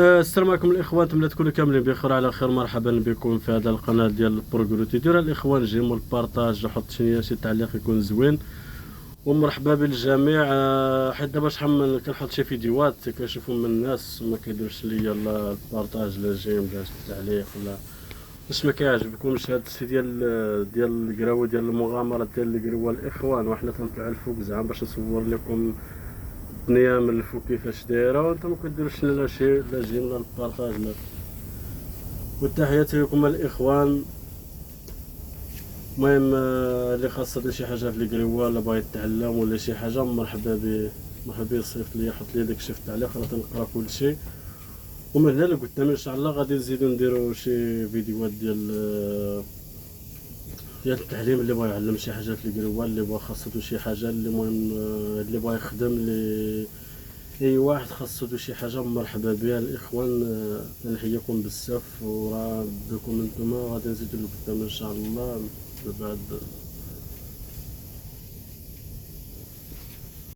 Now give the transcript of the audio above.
السلام عليكم الاخوان، نتمنى تكونوا كاملين بخير على خير. مرحبا بكم في هذا القناه ديال البروغروتي. ديروا الاخوان جيموا البارطاج، حط شي تعليق يكون زوين، ومرحبا بالجميع. حيت دابا شحال كنحط شي فيديوهات كنشوفهم من الناس ما كيديروش ليا لا البارطاج لا جيم لا التعليق ولا باش ما كيعجبكمش هاد الشيء ديال القراوه ديال المغامرات ديال القراوه الاخوان. وحنا تنطلعوا الفوق زعما باش نصور لكم الدنيا من الفوق كيفاش دايره، وانت ما كديروش لا شي لا جيم لا البارطاج لا. وتحياتي لكم الاخوان. المهم اللي خاصه دير شي حاجه في القراوه ولا باغي يتعلم ولا شي حاجه، مرحبا بيه يصيفط لي، يحط لي داكشي في التعليق، راه تنقرا كلشي. ومن هنا لقدام ان شاء الله غادي نزيدو نديرو شي فيديوهات ديال التعليم. اللي بغى يعلم شي حاجه في القراوه، اللي بغى خاصو شي حاجه، اللي المهم اللي بغى يخدم، اللي اي واحد خاصو شي حاجه مرحبا بها الاخوان. نحييكم بزاف، وراه بكم نتوما غادي نزيدو لقدام ان شاء الله. بعد